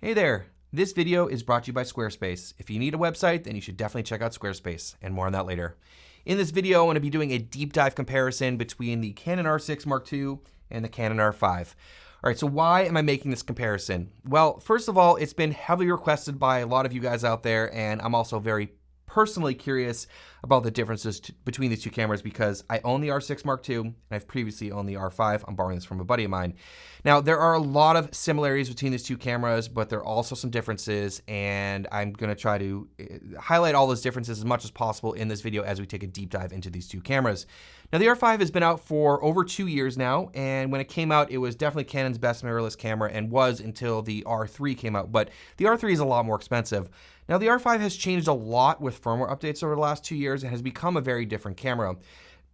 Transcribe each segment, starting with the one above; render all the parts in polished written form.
Hey there, this video is brought to you by Squarespace. If you need a website, then you should definitely check out Squarespace, and more on that later. In this video, I'm going to be doing a deep dive comparison between the Canon R6 Mark II and the Canon R5. All right, so why am I making this comparison? Well, first of all, it's been heavily requested by a lot of you guys out there, and I'm also very personally curious about the differences between these two cameras because I own the R6 Mark II and I've previously owned the R5. I'm borrowing this from a buddy of mine. Now, there are a lot of similarities between these two cameras, but there are also some differences, and I'm going to try to highlight all those differences as much as possible in this video as we take a deep dive into these two cameras. Now, the R5 has been out for over 2 years now, and when it came out, it was definitely Canon's best mirrorless camera and was until the R3 came out, but the R3 is a lot more expensive. Now, the R5 has changed a lot with firmware updates over the last 2 years and has become a very different camera.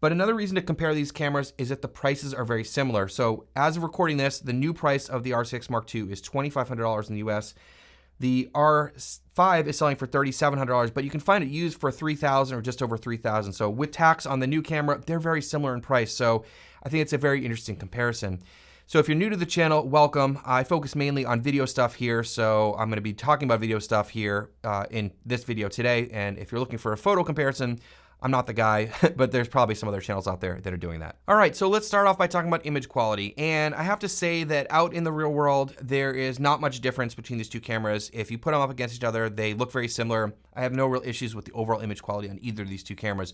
But another reason to compare these cameras is that the prices are very similar. So as of recording this, the new price of the R6 Mark II is $2,500 in the US. The R5 is selling for $3,700, but you can find it used for $3,000 or just over $3,000. So with tax on the new camera, they're very similar in price. So I think it's a very interesting comparison. So if you're new to the channel, welcome. I focus mainly on video stuff here, so I'm going to be talking about video stuff here in this video today. And if you're looking for a photo comparison, I'm not the guy, but there's probably some other channels out there that are doing that. All right, so let's start off by talking about image quality. And I have to say that out in the real world, there is not much difference between these two cameras. If you put them up against each other, they look very similar. I have no real issues with the overall image quality on either of these two cameras.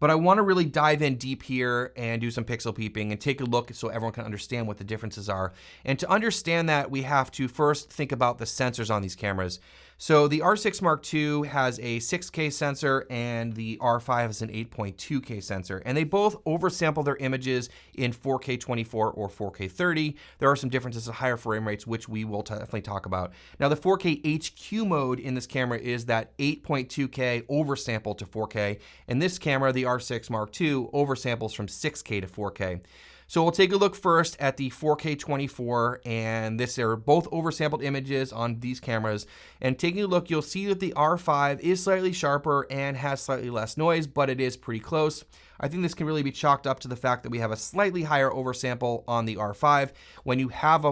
But I want to really dive in deep here and do some pixel peeping and take a look so everyone can understand what the differences are. And to understand that, we have to first think about the sensors on these cameras. So the R6 Mark II has a 6K sensor and the R5 has an 8.2K sensor. And they both oversample their images in 4K 24 or 4K 30. There are some differences at higher frame rates, which we will definitely talk about. Now the 4K HQ mode in this camera is that 8.2K oversample to 4K. And this camera, the R6 Mark II, oversamples from 6K to 4K. So we'll take a look first at the 4K 24, and this are both oversampled images on these cameras. And taking a look, you'll see that the R5 is slightly sharper and has slightly less noise, but it is pretty close. I think this can really be chalked up to the fact that we have a slightly higher oversample on the R5. When you have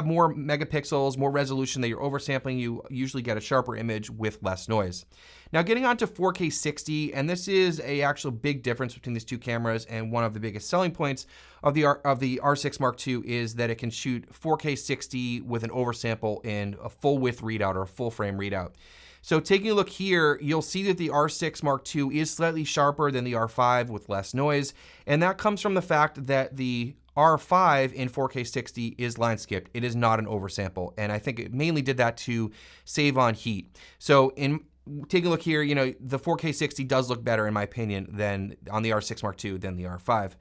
more megapixels, more resolution that you're oversampling, you usually get a sharper image with less noise. Now getting on to 4K 60, and this is a actual big difference between these two cameras, and one of the biggest selling points of the R6 Mark II is that it can shoot 4K 60 with an oversample in a full width readout or a full frame readout. So taking a look here, you'll see that the R6 Mark II is slightly sharper than the R5 with less noise, and that comes from the fact that the R5 in 4K 60 is line skipped. It is not an oversample, and I think it mainly did that to save on heat. So in taking a look here, you know, the 4K 60 does look better in my opinion than on the R6 Mark II than the R5.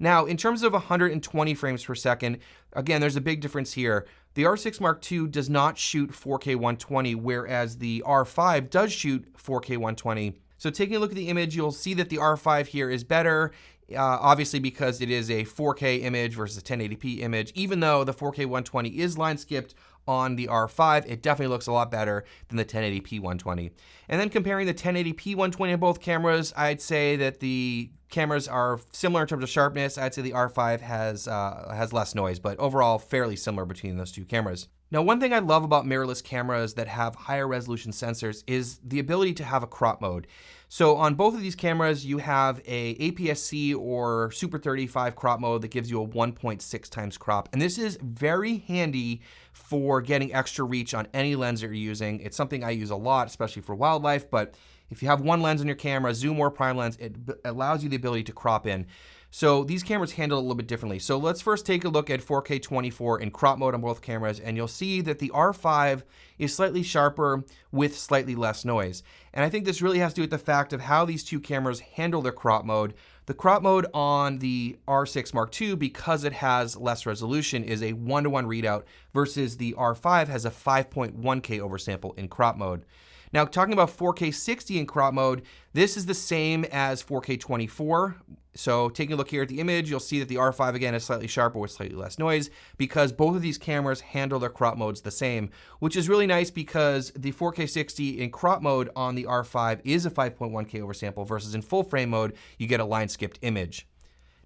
Now, in terms of 120 frames per second, again, there's a big difference here. The R6 Mark II does not shoot 4K 120, whereas the R5 does shoot 4K 120. So taking a look at the image, you'll see that the R5 here is better, obviously because it is a 4K image versus a 1080p image. Even though the 4K 120 is line skipped on the R5, it definitely looks a lot better than the 1080p 120. And then comparing the 1080p 120 on both cameras, I'd say that the cameras are similar in terms of sharpness. I'd say the R5 has less noise, but overall fairly similar between those two cameras. Now, one thing I love about mirrorless cameras that have higher resolution sensors is the ability to have a crop mode. So on both of these cameras, you have a APS-C or Super 35 crop mode that gives you a 1.6 times crop. And this is very handy for getting extra reach on any lens that you're using. It's something I use a lot, especially for wildlife, but if you have one lens on your camera, zoom or prime lens, it allows you the ability to crop in. So these cameras handle it a little bit differently. So let's first take a look at 4K 24 in crop mode on both cameras, and you'll see that the R5 is slightly sharper with slightly less noise. And I think this really has to do with the fact of how these two cameras handle their crop mode. The crop mode on the R6 Mark II, because it has less resolution, is a 1:1 readout versus the R5 has a 5.1K oversample in crop mode. Now, talking about 4K 60 in crop mode, this is the same as 4K 24. So taking a look here at the image, you'll see that the R5 again is slightly sharper with slightly less noise because both of these cameras handle their crop modes the same, which is really nice because the 4K 60 in crop mode on the R5 is a 5.1K oversample versus in full frame mode, you get a line skipped image.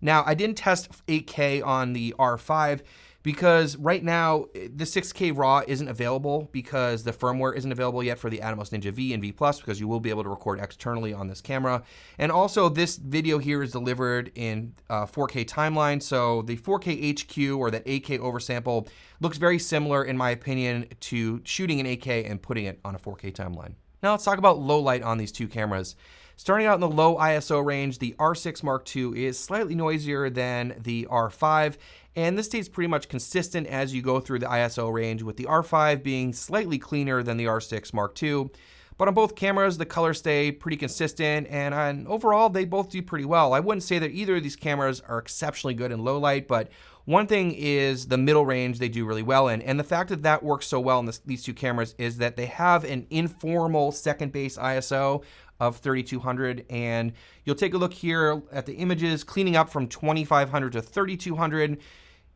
Now, I didn't test 8K on the R5 because right now the 6K RAW isn't available because the firmware isn't available yet for the Atomos Ninja V and V Plus, because you will be able to record externally on this camera. And also this video here is delivered in 4K timeline, so the 4K HQ or that 8K oversample looks very similar in my opinion to shooting in 8K and putting it on a 4K timeline. Now let's talk about low light on these two cameras. Starting out in the low ISO range, the R6 Mark II is slightly noisier than the R5, and this stays pretty much consistent as you go through the ISO range, with the R5 being slightly cleaner than the R6 Mark II. But on both cameras, the colors stay pretty consistent, and overall, they both do pretty well. I wouldn't say that either of these cameras are exceptionally good in low light, but one thing is the middle range they do really well in. And the fact that that works so well in these two cameras is that they have an informal second base ISO of 3200, and you'll take a look here at the images cleaning up from 2500 to 3200.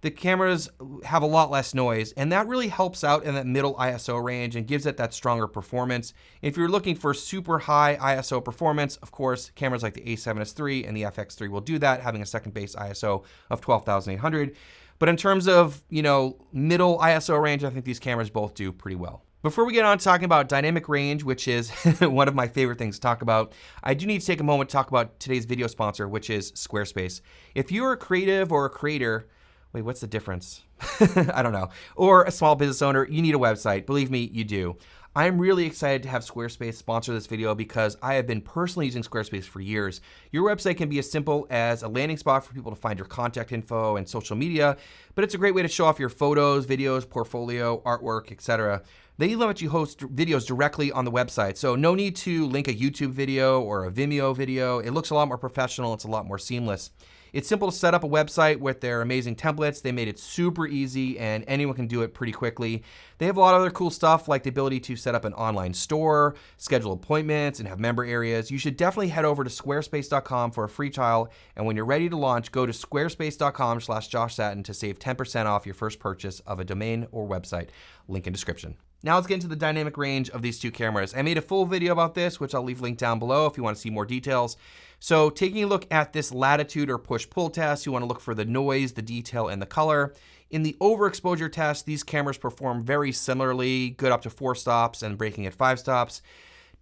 The cameras have a lot less noise, and that really helps out in that middle ISO range and gives it that stronger performance. If you're looking for super high ISO performance, of course, cameras like the A7S III and the FX3 will do that, having a second base ISO of 12,800. But in terms of, middle ISO range, I think these cameras both do pretty well. Before we get on talking about dynamic range, which is one of my favorite things to talk about, I do need to take a moment to talk about today's video sponsor, which is Squarespace. If you're a creative or a creator, wait, what's the difference? I don't know. Or a small business owner, you need a website. Believe me, you do. I'm really excited to have Squarespace sponsor this video because I have been personally using Squarespace for years. Your website can be as simple as a landing spot for people to find your contact info and social media, but it's a great way to show off your photos, videos, portfolio, artwork, etc. They even let you host videos directly on the website, so no need to link a YouTube video or a Vimeo video. It looks a lot more professional. It's a lot more seamless. It's simple to set up a website with their amazing templates. They made it super easy and anyone can do it pretty quickly. They have a lot of other cool stuff like the ability to set up an online store, schedule appointments, and have member areas. You should definitely head over to squarespace.com for a free trial. And when you're ready to launch, go to squarespace.com/JoshSatin to save 10% off your first purchase of a domain or website. Link in description. Now let's get into the dynamic range of these two cameras. I made a full video about this, which I'll leave linked down below if you want to see more details. So taking a look at this latitude or push-pull test, you want to look for the noise, the detail, and the color. In the overexposure test, these cameras perform very similarly, good up to 4 stops and braking at 5 stops.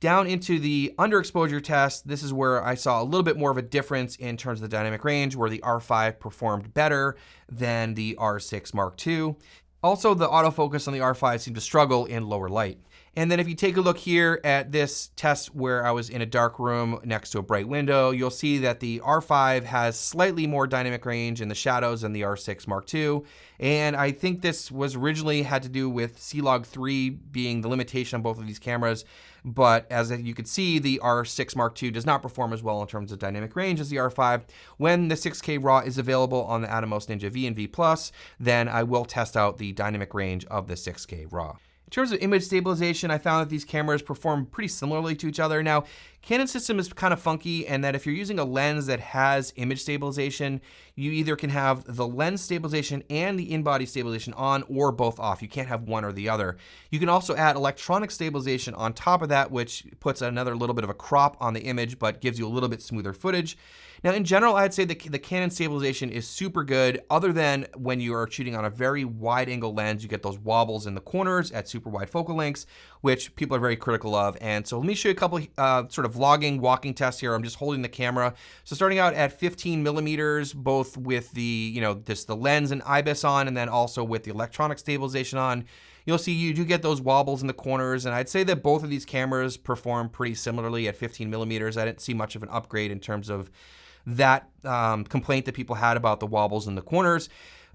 Down into the underexposure test, this is where I saw a little bit more of a difference in terms of the dynamic range, where the R5 performed better than the R6 Mark II. Also, the autofocus on the R5 seemed to struggle in lower light. And then if you take a look here at this test where I was in a dark room next to a bright window, you'll see that the R5 has slightly more dynamic range in the shadows than the R6 Mark II. And I think this was originally had to do with C-Log 3 being the limitation on both of these cameras. But as you can see, the R6 Mark II does not perform as well in terms of dynamic range as the R5. When the 6K RAW is available on the Atomos Ninja V and V Plus, then I will test out the dynamic range of the 6K RAW. In terms of image stabilization, I found that these cameras perform pretty similarly to each other. Now, Canon's system is kind of funky in that if you're using a lens that has image stabilization, you either can have the lens stabilization and the in-body stabilization on or both off. You can't have one or the other. You can also add electronic stabilization on top of that, which puts another little bit of a crop on the image, but gives you a little bit smoother footage. Now, in general, I'd say the Canon stabilization is super good, other than when you are shooting on a very wide angle lens, you get those wobbles in the corners at super wide focal lengths, which people are very critical of. And so let me show you a couple sort of vlogging, walking tests here. I'm just holding the camera. So starting out at 15 millimeters, both with the, the lens and IBIS on, and then also with the electronic stabilization on, you'll see you do get those wobbles in the corners. And I'd say that both of these cameras perform pretty similarly at 15 millimeters. I didn't see much of an upgrade in terms of that complaint that people had about the wobbles in the corners.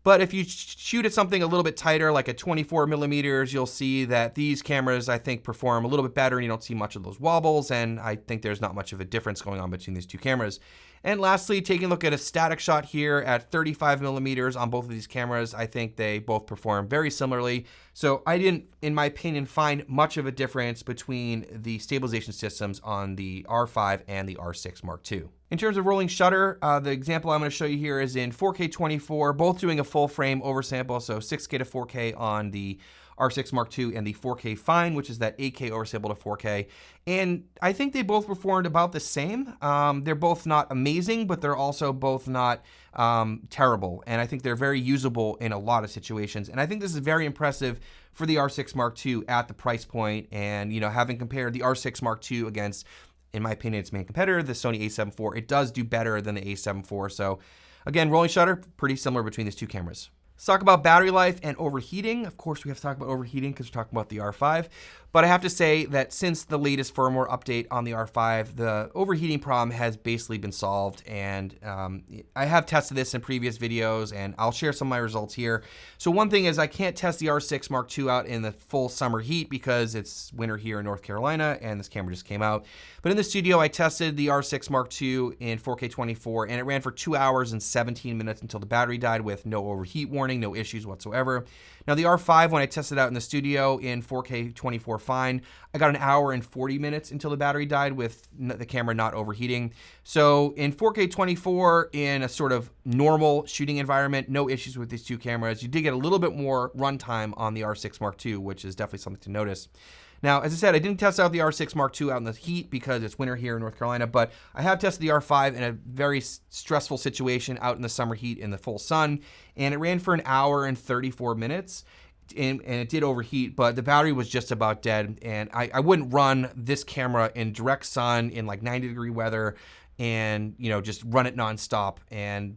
But if you shoot at something a little bit tighter, like at 24 millimeters, you'll see that these cameras, I think, perform a little bit better and you don't see much of those wobbles. And I think there's not much of a difference going on between these two cameras. And lastly, taking a look at a static shot here at 35 millimeters on both of these cameras, I think they both perform very similarly. So I didn't, in my opinion, find much of a difference between the stabilization systems on the R5 and the R6 Mark II. In terms of rolling shutter, the example I'm going to show you here is in 4K 24, both doing a full frame oversample, so 6K to 4K on the R6 Mark II and the 4K Fine, which is that 8K oversample to 4K. And I think they both performed about the same. They're both not amazing, but they're also both not terrible. And I think they're very usable in a lot of situations. And I think this is very impressive for the R6 Mark II at the price point. And, you know, having compared the R6 Mark II against, in my opinion, its main competitor, the Sony a7 IV, it does do better than the a7 IV. So again, rolling shutter, pretty similar between these two cameras. Let's talk about battery life and overheating. Of course, we have to talk about overheating because we're talking about the R5. But I have to say that since the latest firmware update on the R5, the overheating problem has basically been solved. And I have tested this in previous videos, and I'll share some of my results here. So one thing is I can't test the R6 Mark II out in the full summer heat because it's winter here in North Carolina, and this camera just came out. But in the studio, I tested the R6 Mark II in 4K 24, and it ran for 2 hours and 17 minutes until the battery died with no overheat warning, no issues whatsoever. Now the R5, when I tested out in the studio in 4K 24 Fine, I got 1 hour and 40 minutes until the battery died with the camera not overheating. So in 4K 24, in a sort of normal shooting environment, no issues with these two cameras. You did get a little bit more runtime on the R6 Mark II, which is definitely something to notice. Now, as I said, I didn't test out the R6 Mark II out in the heat because it's winter here in North Carolina, but I have tested the R5 in a very stressful situation out in the summer heat in the full sun, and it ran for 1 hour and 34 minutes, and it did overheat, but the battery was just about dead, and I wouldn't run this camera in direct sun in like 90-degree weather and, you know, just run it nonstop,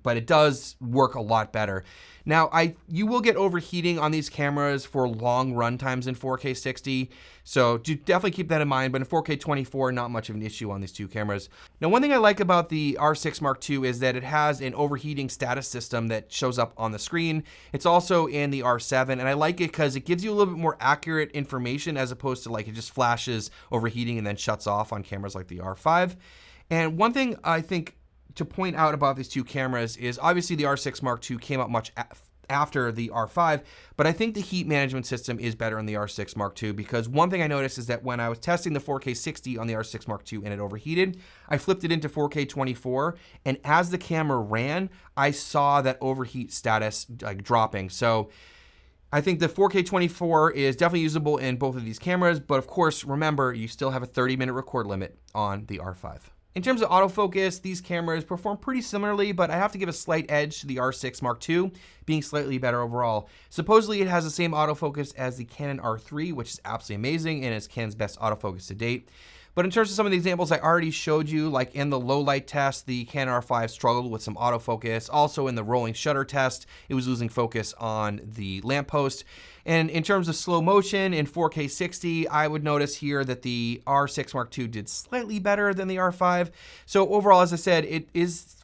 but it does work a lot better. Now, you will get overheating on these cameras for long run times in 4K 60, so do definitely keep that in mind, but in 4K 24, not much of an issue on these two cameras. Now, one thing I like about the R6 Mark II is that it has an overheating status system that shows up on the screen. It's also in the R7, and I like it because it gives you a little bit more accurate information as opposed to like it just flashes overheating and then shuts off on cameras like the R5. And one thing I think to point out about these two cameras is obviously the R6 Mark II came out much after the R5, but I think the heat management system is better on the R6 Mark II because one thing I noticed is that when I was testing the 4K 60 on the R6 Mark II and it overheated, I flipped it into 4K 24, and as the camera ran, I saw that overheat status like dropping. So I think the 4K 24 is definitely usable in both of these cameras, but of course, remember, you still have a 30-minute record limit on the R5. In terms of autofocus, these cameras perform pretty similarly, but I have to give a slight edge to the R6 Mark II, being slightly better overall. Supposedly, it has the same autofocus as the Canon R3, which is absolutely amazing and is Canon's best autofocus to date. But in terms of some of the examples I already showed you, like in the low light test, the Canon R5 struggled with some autofocus. Also in the rolling shutter test, it was losing focus on the lamppost. And in terms of slow motion in 4K 60, I would notice here that the R6 Mark II did slightly better than the R5. So overall, as I said,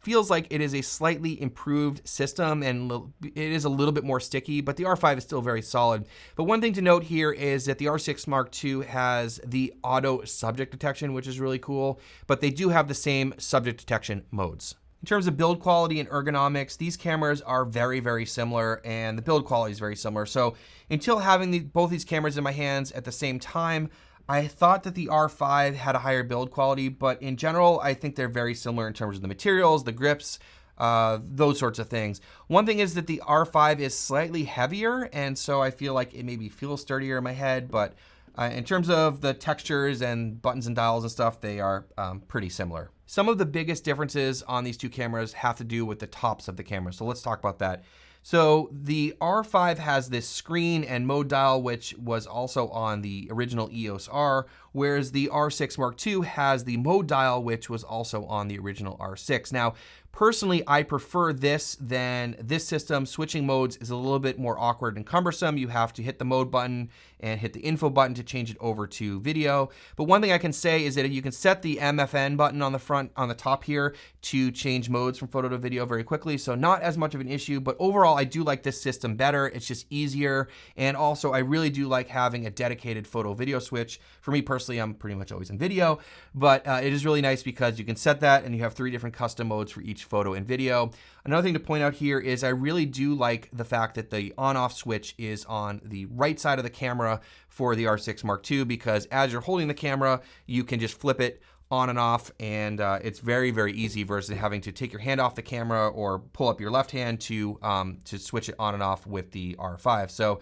feels like it is a slightly improved system and it is a little bit more sticky, but the R5 is still very solid. But one thing to note here is that the R6 Mark II has the auto subject detection, which is really cool, but they do have the same subject detection modes. In terms of build quality and ergonomics, these cameras are very, very similar, and the build quality is very similar. So until having both these cameras in my hands at the same time, I thought that the R5 had a higher build quality, but in general, I think they're very similar in terms of the materials, the grips, those sorts of things. One thing is that the R5 is slightly heavier, and so I feel like it maybe feels sturdier in my head, but in terms of the textures and buttons and dials and stuff, they are pretty similar. Some of the biggest differences on these two cameras have to do with the tops of the camera, so let's talk about that. So the R5 has this screen and mode dial, which was also on the original EOS R, whereas the R6 Mark II has the mode dial, which was also on the original R6. Now, personally, I prefer this than this system. Switching modes is a little bit more awkward and cumbersome. You have to hit the mode button and hit the info button to change it over to video. But one thing I can say is that you can set the MFN button on the front, on the top here, to change modes from photo to video very quickly. So not as much of an issue, but overall, I do like this system better. It's just easier. And also, I really do like having a dedicated photo video switch. For me personally, I'm pretty much always in video, but it is really nice because you can set that and you have 3 different custom modes for each photo and video. Another thing to point out here is I really do like the fact that the on-off switch is on the right side of the camera for the R6 Mark II, because as you're holding the camera, you can just flip it on and off, and it's very, very easy versus having to take your hand off the camera or pull up your left hand to switch it on and off with the R5. So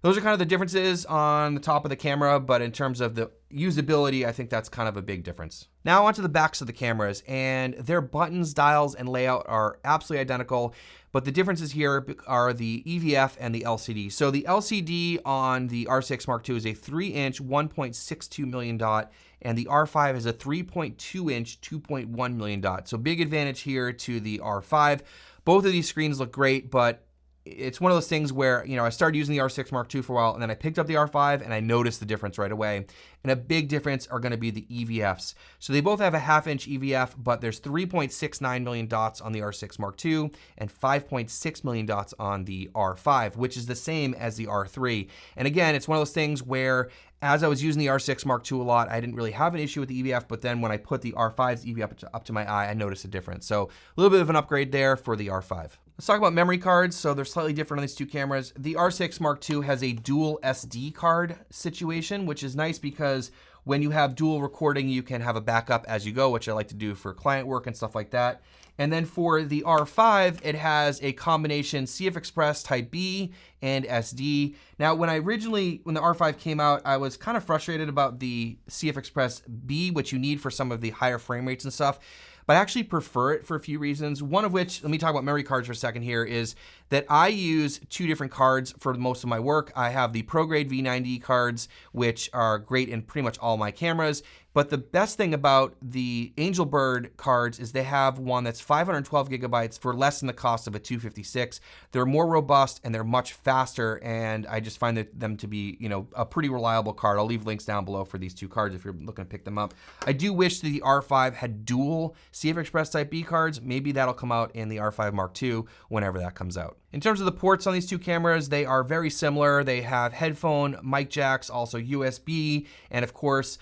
Those are kind of the differences on the top of the camera, but in terms of the usability, I think that's kind of a big difference. Now onto the backs of the cameras, and their buttons, dials, and layout are absolutely identical, but the differences here are the EVF and the LCD. So the LCD on the R6 Mark II is a 3-inch 1.62 million dot, and the R5 is a 3.2-inch 2.1 million dot. So big advantage here to the R5. Both of these screens look great, but it's one of those things where, I started using the R6 Mark II for a while, and then I picked up the R5 and I noticed the difference right away. And a big difference are gonna be the EVFs. So they both have a 1/2-inch EVF, but there's 3.69 million dots on the R6 Mark II and 5.6 million dots on the R5, which is the same as the R3. And again, it's one of those things where as I was using the R6 Mark II a lot, I didn't really have an issue with the EVF, but then when I put the R5's EVF up to my eye, I noticed a difference. So a little bit of an upgrade there for the R5. Let's talk about memory cards. So they're slightly different on these two cameras. The R6 Mark II has a dual SD card situation, which is nice because when you have dual recording, you can have a backup as you go, which I like to do for client work and stuff like that. And then for the R5, it has a combination CF Express Type B and SD. Now, when the R5 came out, I was kind of frustrated about the CF Express B, which you need for some of the higher frame rates and stuff. But I actually prefer it for a few reasons. One of which, let me talk about memory cards for a second here, is that I use two different cards for most of my work. I have the ProGrade V90 cards, which are great in pretty much all my cameras. But the best thing about the Angelbird cards is they have one that's 512 gigabytes for less than the cost of a 256. They're more robust and they're much faster, and I just find them to be, a pretty reliable card. I'll leave links down below for these two cards if you're looking to pick them up. I do wish the R5 had dual CF Express Type B cards. Maybe that'll come out in the R5 Mark II whenever that comes out. In terms of the ports on these two cameras, they are very similar. They have headphone, mic jacks, also USB, and of course,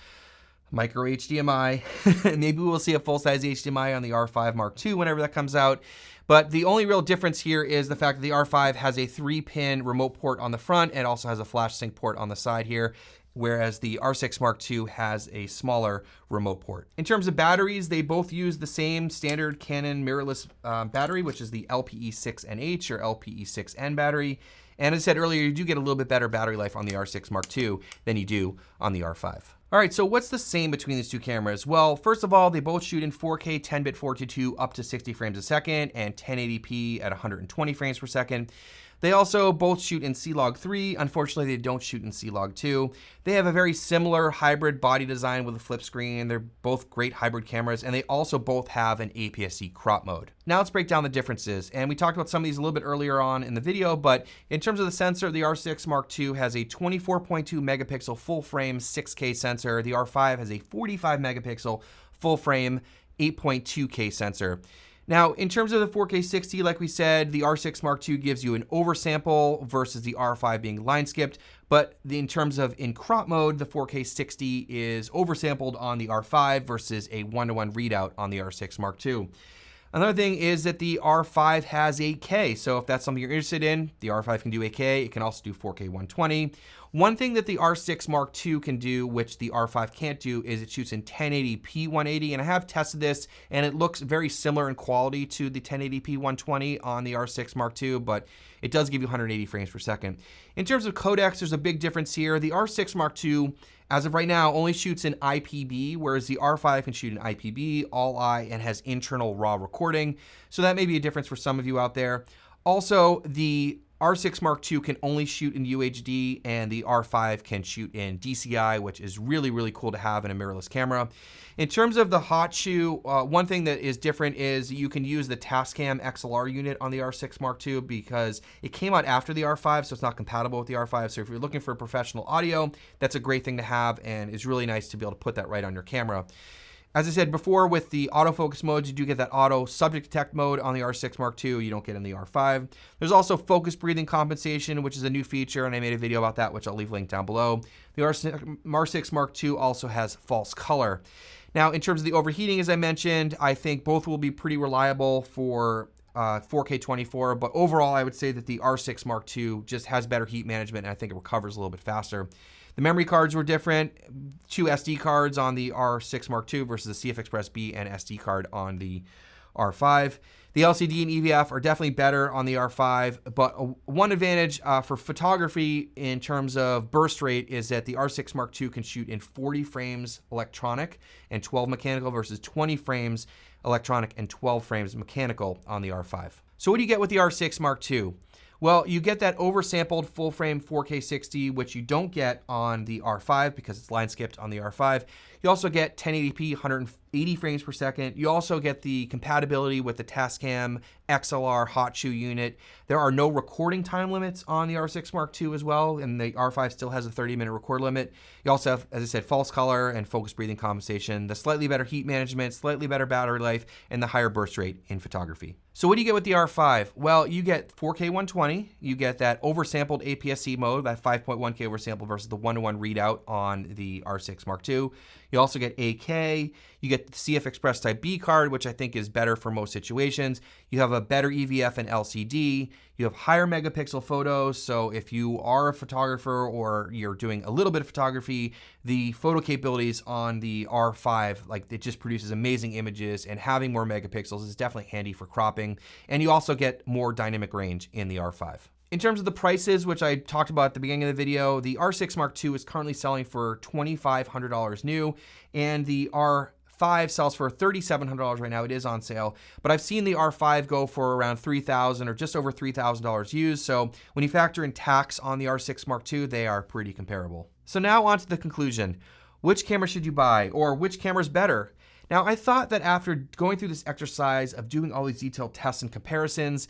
micro HDMI. Maybe we'll see a full-size HDMI on the R5 Mark II whenever that comes out. But the only real difference here is the fact that the R5 has a 3-pin remote port on the front and also has a flash sync port on the side here, whereas the R6 Mark II has a smaller remote port. In terms of batteries, they both use the same standard Canon mirrorless battery, which is the LPE6NH or LPE6N battery. And as I said earlier, you do get a little bit better battery life on the R6 Mark II than you do on the R5. All right, so what's the same between these two cameras? Well, first of all, they both shoot in 4K 10-bit 422 up to 60 frames a second and 1080p at 120 frames per second. They also both shoot in C-Log3. Unfortunately, they don't shoot in C-Log2. They have a very similar hybrid body design with a flip screen. They're both great hybrid cameras, and they also both have an APS-C crop mode. Now let's break down the differences. And we talked about some of these a little bit earlier on in the video, but in terms of the sensor, the R6 Mark II has a 24.2 megapixel full frame 6K sensor. The R5 has a 45 megapixel full frame 8.2K sensor. Now, in terms of the 4K 60, like we said, the R6 Mark II gives you an oversample versus the R5 being line skipped. But in terms of in crop mode, the 4K 60 is oversampled on the R5 versus a 1-to-1 readout on the R6 Mark II. Another thing is that the R5 has 8K. So if that's something you're interested in, the R5 can do 8K. It can also do 4K 120. One thing that the R6 Mark II can do, which the R5 can't do, is it shoots in 1080p 180. And I have tested this, and it looks very similar in quality to the 1080p 120 on the R6 Mark II, but it does give you 180 frames per second. In terms of codecs, there's a big difference here. The R6 Mark II, as of right now, only shoots in IPB, whereas the R5 can shoot in IPB, all-I, and has internal RAW recording. So that may be a difference for some of you out there. Also, the R6 Mark II can only shoot in UHD, and the R5 can shoot in DCI, which is really, really cool to have in a mirrorless camera. In terms of the hot shoe, one thing that is different is you can use the Tascam XLR unit on the R6 Mark II because it came out after the R5, so it's not compatible with the R5. So if you're looking for professional audio, that's a great thing to have, and it's really nice to be able to put that right on your camera. As I said before, with the autofocus modes, you do get that auto subject detect mode on the R6 Mark II. You don't get in the R5. There's also focus breathing compensation, which is a new feature, and I made a video about that, which I'll leave linked down below. The R6 Mark II also has false color. Now, in terms of the overheating, as I mentioned, I think both will be pretty reliable for 4K 24, but overall, I would say that the R6 Mark II just has better heat management, and I think it recovers a little bit faster. The memory cards were different. 2 SD cards on the R6 Mark II versus the CF Express B and SD card on the R5. The LCD and EVF are definitely better on the R5, but one advantage for photography in terms of burst rate is that the R6 Mark II can shoot in 40 frames electronic and 12 mechanical versus 20 frames electronic and 12 frames mechanical on the R5. So what do you get with the R6 Mark II? Well, you get that oversampled full frame 4K 60, which you don't get on the R5 because it's line skipped on the R5. You also get 1080p, 180 frames per second. You also get the compatibility with the Tascam XLR hot shoe unit. There are no recording time limits on the R6 Mark II as well, and the R5 still has a 30-minute record limit. You also have, as I said, false color and focus breathing compensation, the slightly better heat management, slightly better battery life, and the higher burst rate in photography. So what do you get with the R5? Well, you get 4K 120, you get that oversampled APS-C mode, that 5.1K oversample versus the 1:1 readout on the R6 Mark II. You also get 8K, you get the CF Express Type B card, which I think is better for most situations. You have a better EVF and LCD. You have higher megapixel photos, so if you are a photographer or you're doing a little bit of photography, the photo capabilities on the R5, like it just produces amazing images, and having more megapixels is definitely handy for cropping. And you also get more dynamic range in the R5. In terms of the prices, which I talked about at the beginning of the video, the R6 Mark II is currently selling for $2,500 new, and the R5 sells for $3,700 right now. It is on sale, but I've seen the R5 go for around $3,000 or just over $3,000 used. So when you factor in tax on the R6 Mark II, they are pretty comparable. So now on to the conclusion. Which camera should you buy, or which camera is better? Now, I thought that after going through this exercise of doing all these detailed tests and comparisons,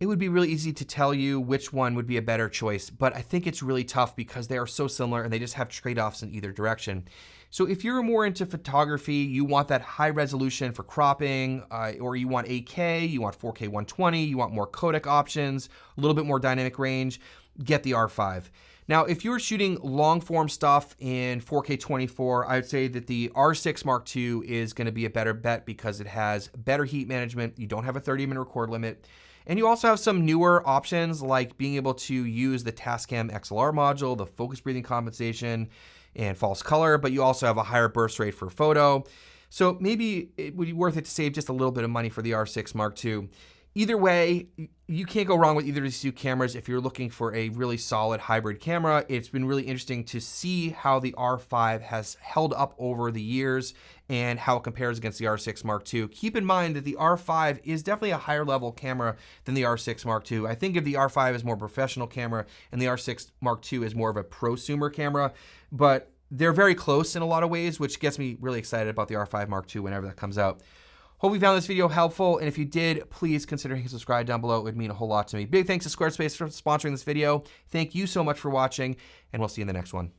it would be really easy to tell you which one would be a better choice, but I think it's really tough because they are so similar and they just have trade-offs in either direction. So if you're more into photography, you want that high resolution for cropping, or you want 8K, you want 4K 120, you want more codec options, a little bit more dynamic range, get the R5. Now, if you're shooting long form stuff in 4K 24, I would say that the R6 Mark II is gonna be a better bet because it has better heat management. You don't have a 30-minute record limit. And you also have some newer options like being able to use the Tascam XLR module, the focus breathing compensation, and false color, but you also have a higher burst rate for photo. So maybe it would be worth it to save just a little bit of money for the R6 Mark II. Either way, you can't go wrong with either of these two cameras if you're looking for a really solid hybrid camera. It's been really interesting to see how the R5 has held up over the years and how it compares against the R6 Mark II. Keep in mind that the R5 is definitely a higher level camera than the R6 Mark II. I think of the R5 as more professional camera and the R6 Mark II is more of a prosumer camera, but they're very close in a lot of ways, which gets me really excited about the R5 Mark II whenever that comes out. Hope you found this video helpful, and if you did, please consider hitting subscribe down below. It would mean a whole lot to me. Big thanks to Squarespace for sponsoring this video. Thank you so much for watching, and we'll see you in the next one.